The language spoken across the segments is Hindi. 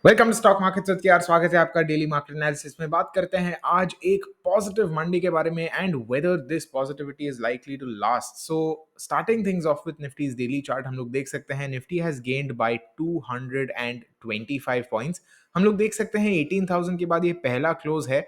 Welcome to stock market with यार। स्वागत है आपका डेली मार्केट एनालिसिस में। बात करते हैं आज एक पॉजिटिव मंडी के बारे में and whether this positivity is likely to last. So starting things off with Nifty's daily chart, हम लोग देख सकते हैं Nifty has gained by 225 points. हम लोग देख सकते हैं 18,000 के बाद ये पहला क्लोज है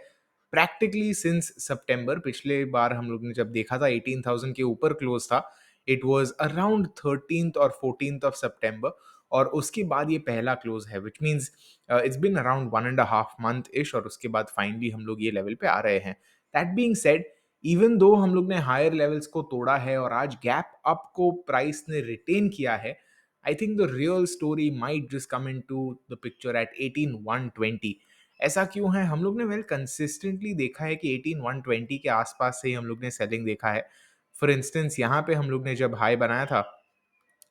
प्रैक्टिकली सिंस सितंबर। पिछले बार हम लोग ने जब देखा था 18,000 के ऊपर क्लोज था, इट वाज अराउंड 13th और 14th ऑफ सितंबर, और उसके बाद ये पहला क्लोज है, which means it's been around 1.5 month इश, और उसके बाद फाइनली हम लोग ये लेवल पे आ रहे हैं। That being said, even though हम लोग ने हायर लेवल्स को तोड़ा है और आज गैप अप को प्राइस ने रिटेन किया है, I think the real story might just come in to the picture at 18,120। ऐसा क्यों है? हम लोग ने वेल कंसिस्टेंटली देखा है कि 18,120 के आसपास से ही हम लोग ने सेलिंग देखा है। फॉर इंस्टेंस यहाँ पे हम लोग ने जब हाई बनाया था,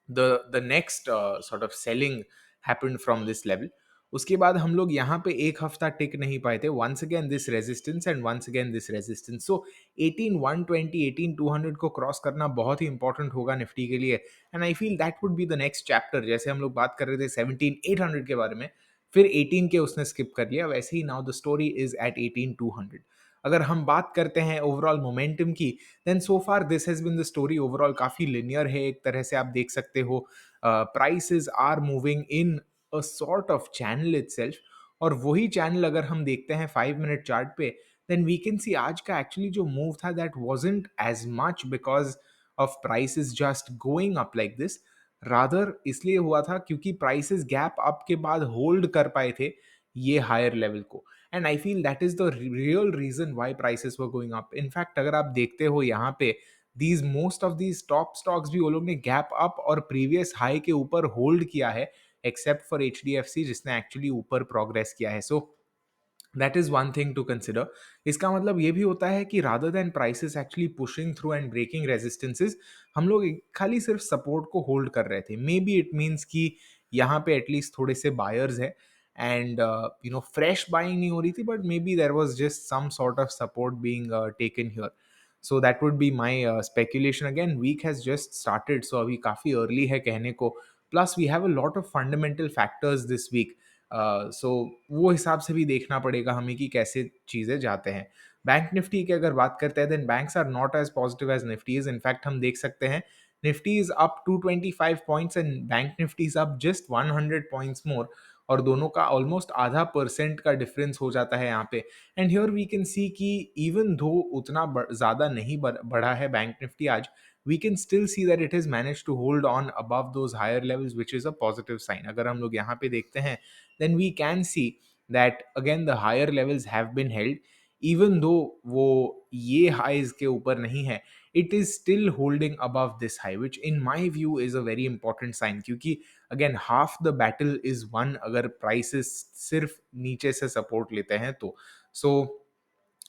the next sort of selling happened from this level. उसके बाद हम लोग यहाँ पे एक हफ्ता टिक नहीं पाए थे। Once again this resistance and once again this resistance. So 18,120 18,200 को क्रॉस करना बहुत ही इंपॉर्टेंट होगा निफ्टी के लिए, and I feel that would be the next chapter. जैसे हम लोग बात कर रहे थे 17,800 के बारे में, फिर 18 के उसने स्किप कर लिया, वैसे ही now the story is at 18,200। अगर हम बात करते हैं ओवरऑल मोमेंटम की, then so far this has been the story. Overall काफी लिनियर है, एक तरह से आप देख सकते हो prices are moving in a sort of channel itself, और वही चैनल अगर हम देखते हैं 5 मिनट चार्ट पे, देन वी कैन सी आज का एक्चुअली जो मूव था that wasn't as much because of prices just going up like this. Rather इसलिए हुआ था क्योंकि प्राइसेस गैप अप के बाद होल्ड कर पाए थे ये हायर लेवल को, and I feel that is the real reason why prices were going up. In fact अगर आप देखते हो यहाँ पे these most of these top stocks भी वो लोग ने गैप अप और प्रीवियस हाई के ऊपर होल्ड किया है, एक्सेप्ट फॉर एचडीएफसी जिसने एक्चुअली ऊपर प्रोग्रेस किया है। So that is one thing to consider. इसका मतलब ये भी होता है कि rather than prices actually pushing through and breaking resistances, हम लोग खाली सिर्फ सपोर्ट को होल्ड कर रहे थे। मे बी इट मीन्स कि यहाँ पे एटलीस्ट थोड़े से बायर्स है एंड फ्रेश बाइंग नहीं हो रही थी, but may be there was just some sort of support being taken here. So that would be my speculation. Again week has just started, so अभी काफ़ी अर्ली है कहने को। Plus we have a lot of fundamental factors this week, so वो हिसाब से भी देखना पड़ेगा हमें कि कैसे चीज़ें जाते हैं। बैंक निफ्टी की अगर बात करते हैं, then banks are not as positive as Nifty is. In fact हम देख सकते हैं Nifty is up 225 points and bank Nifty is up just 100 points more, और दोनों का ऑलमोस्ट आधा परसेंट का डिफरेंस हो जाता है यहाँ पे। And here we can see कि इवन दो उतना ज़्यादा नहीं बढ़ा है बैंक निफ्टी आज, we can still see that it has managed to hold on above those higher levels, which is a positive sign. अगर हम लोग यहाँ पे देखते हैं, then we can see that again the higher levels have been held, even though वो ये highs के ऊपर नहीं है, it is still holding above this high, which in my view is a very important sign, क्योंकि again half the battle is won अगर prices सिर्फ नीचे से support लेते हैं तो। So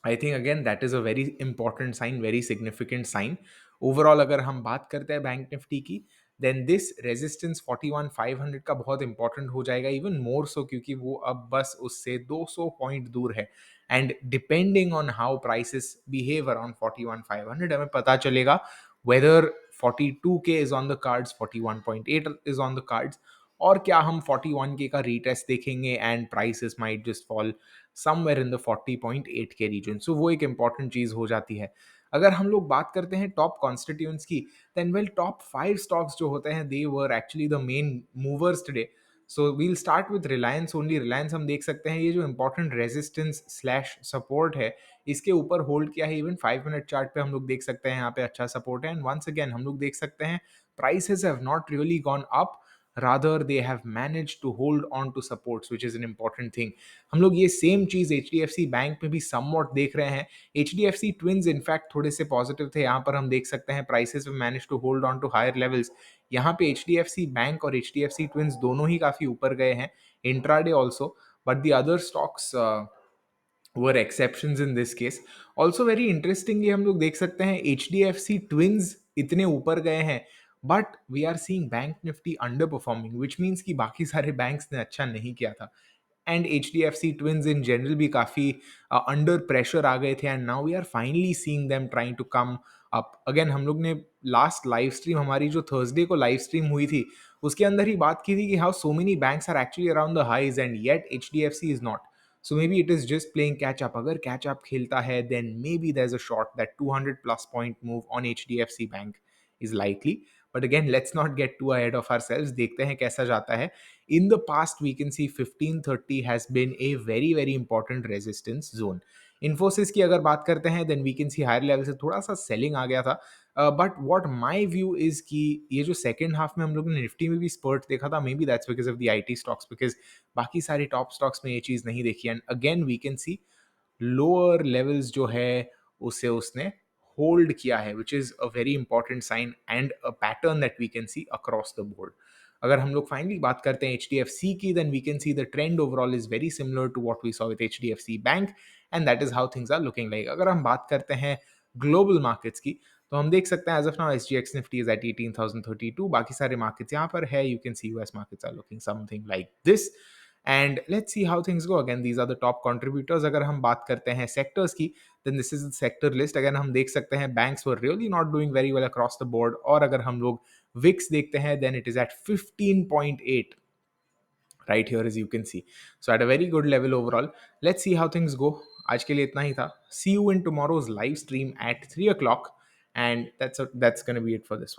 I think again that is a very important sign, very significant sign. Overall अगर हम बात करते हैं बैंक निफ्टी की, देन दिस रेजिस्टेंस 41,500 का बहुत इंपॉर्टेंट हो जाएगा, इवन मोर सो क्योंकि वो अब बस उससे 200 पॉइंट दूर है। And depending on how prices behave around 41,500, हमें पता चलेगा whether 42K is on the cards, 41.8 is on the cards, और क्या हम 41K का रीटेस्ट देखेंगे and prices might just fall somewhere in the 40.8 के रीजन। सो वो एक इंपॉर्टेंट चीज हो जाती है। अगर हम लोग बात करते हैं टॉप कॉन्स्टिट्यूएंट्स की, देन वेल टॉप 5 स्टॉक्स जो होते हैं they were actually the main movers today. So we'll start with Reliance only. Reliance हम देख सकते हैं ये जो इंपॉर्टेंट रेजिस्टेंस स्लैश सपोर्ट है, इसके ऊपर होल्ड किया है। इवन 5 मिनट चार्ट पे हम लोग देख सकते हैं यहाँ पे अच्छा सपोर्ट है, एंड वंस अगेन हम लोग देख सकते हैं prices have not really gone up, rather they have managed to hold on to supports, which is an important thing. हम लोग ये सेम चीज HDFC बैंक में भी समवॉट देख रहे हैं। HDFC ट्विंस इनफैक्ट थोड़े से पॉजिटिव थे, यहाँ पर हम देख सकते हैं प्राइसेस में manage to hold on to higher levels. यहाँ पे HDFC बैंक और HDFC ट्विंस दोनों ही काफी ऊपर गए हैं intraday also, but the other stocks were exceptions in this case. Also very interestingly हम लोग देख सकते हैं HDFC ट्विंस इतने ऊपर गए हैं, but we are seeing bank Nifty underperforming, which means कि बाकी सारे बैंक्स ने अच्छा नहीं किया था, and HDFC twins in general भी काफ़ी अंडर प्रेशर आ गए थे, and now we are finally seeing them trying to come up. Again हम लोग ने लास्ट लाइव स्ट्रीम हमारी जो थर्सडे को लाइव स्ट्रीम हुई थी, उसके अंदर ही बात की थी कि how so many banks are actually around the highs and yet HDFC is not. So maybe it is just playing catch up. अगर catch up खेलता है, then maybe there's a shot that 200 plus point move on HDFC Bank is likely. But again, let's not get too ahead of ourselves. देखते हैं कैसा जाता है. In the past, we can see 1530 has been a very very important resistance zone. Infosys की अगर बात करते हैं, then we can see higher level से थोड़ा सा selling आ गया था. But what my view is कि ये जो सेकेंड हाफ में हम लोग ने निफ्टी में भी स्पर्ट देखा था, maybe that's because of the IT stocks, because बाकी सारे टॉप स्टॉक्स में ये चीज़ नहीं देखी। And again we can see lower levels जो है उसे उसने होल्ड किया है, which is a very important sign and a pattern that we can see across the board. अगर हम लोग फाइनली बात करते हैं एच डी एफ सी की, then we can see the trend overall is very similar to what we saw with H D F C bank, and that is how things are looking like. अगर हम बात करते हैं ग्लोबल मार्केट्स की, तो हम देख सकते हैं as of now SGX Nifty is at 18,032, बाकी सारे मार्केट्स यहाँ पर है, you can see US markets are looking something like this. And let's see how things go. Again these are the top contributors. अगर हम बात करते हैं सेक्टर्स की, then this is the sector list. Again हम देख सकते हैं banks were really not doing very well across the board, और अगर हम लोग विक्स देखते हैं, then it is at 15.8 right here, as you can see. So at a very good level overall. Let's see how things go. आज के लिए इतना ही था. See you in tomorrow's live stream at 3 o'clock, and that's gonna be it for this one.